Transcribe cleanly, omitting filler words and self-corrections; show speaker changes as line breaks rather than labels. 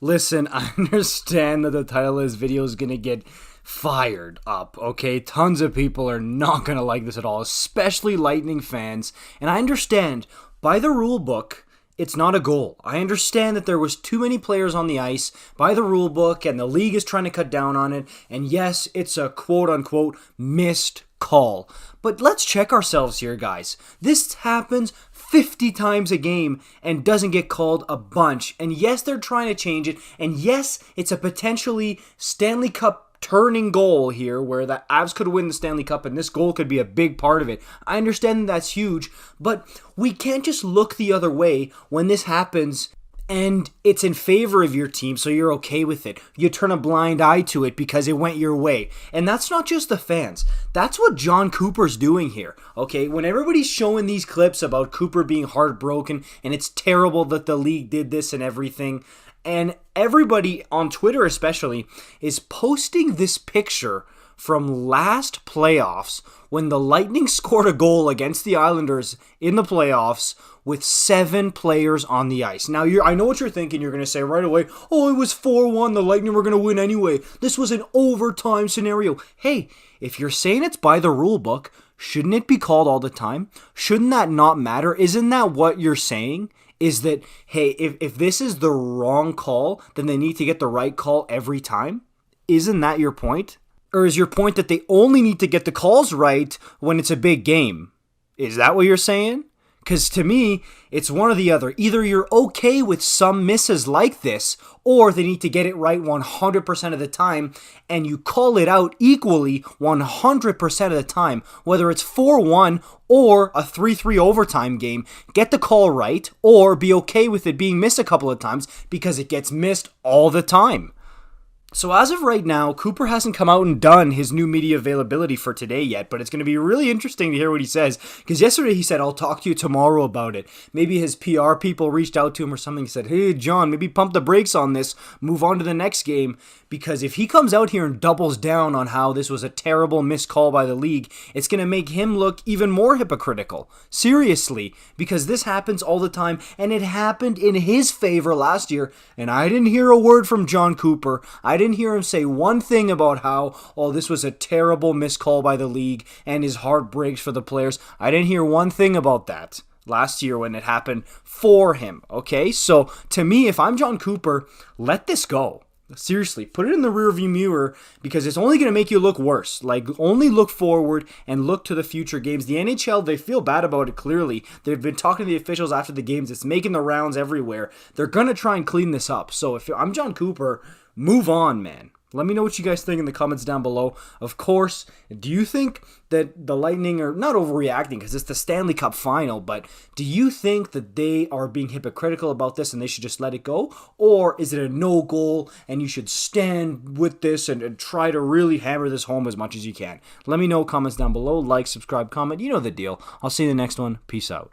Listen, I understand that the title of this video is going to get fired up, okay? Tons of people are not going to like this at all, especially Lightning fans. And I understand, by the rule book, it's not a goal. I understand that there was too many players on the ice by the rule book, and the league is trying to cut down on it. And yes, it's a quote-unquote missed call. But let's check ourselves here, guys. This happens 50 times a game and doesn't get called a bunch. And yes, they're trying to change it. And yes, it's a potentially Stanley Cup turning goal here where the Avs could win the Stanley Cup and this goal could be a big part of it. I understand that's huge, but we can't just look the other way when this happens and it's in favor of your team, so you're okay with it. You turn a blind eye to it because it went your way. And that's not just the fans. That's what John Cooper's doing here, okay? When everybody's showing these clips about Cooper being heartbroken and it's terrible that the league did this and everything, and everybody on Twitter especially is posting this picture from last playoffs when the Lightning scored a goal against the Islanders in the playoffs with 7 players on the ice. Now, I know what you're thinking. You're going to say right away, oh, it was 4-1. The Lightning were going to win anyway. This was an overtime scenario. Hey, if you're saying it's by the rule book, shouldn't it be called all the time? Shouldn't that not matter? Isn't that what you're saying? Is that, hey, if this is the wrong call, then they need to get the right call every time? Isn't that your point? Or is your point that they only need to get the calls right when it's a big game? Is that what you're saying? Because to me, it's one or the other. Either you're okay with some misses like this, or they need to get it right 100% of the time, and you call it out equally 100% of the time. Whether it's 4-1 or a 3-3 overtime game, get the call right, or be okay with it being missed a couple of times because it gets missed all the time. So as of right now, Cooper hasn't come out and done his new media availability for today yet, but it's going to be really interesting to hear what he says, because yesterday he said, I'll talk to you tomorrow about it. Maybe his PR people reached out to him or something and said, hey, John, maybe pump the brakes on this, move on to the next game, because if he comes out here and doubles down on how this was a terrible missed call by the league, it's going to make him look even more hypocritical. Seriously, because this happens all the time, and it happened in his favor last year, and I didn't hear a word from John Cooper. I didn't hear him say one thing about how, oh, this was a terrible missed call by the league and his heart breaks for the players. I didn't hear one thing about that last year when it happened for him, okay? So to me, if I'm John Cooper, let this go. Seriously, put it in the rearview mirror because it's only going to make you look worse. Like, only look forward and look to the future games. The NHL, they feel bad about it clearly. They've been talking to the officials after the games. It's making the rounds everywhere. They're going to try and clean this up. So if I'm John Cooper, move on, man. Let me know what you guys think in the comments down below. Of course, do you think that the Lightning are not overreacting because it's the Stanley Cup final, but do you think that they are being hypocritical about this and they should just let it go? Or is it a no goal and you should stand with this and try to really hammer this home as much as you can? Let me know, comments down below. Like, subscribe, comment. You know the deal. I'll see you in the next one. Peace out.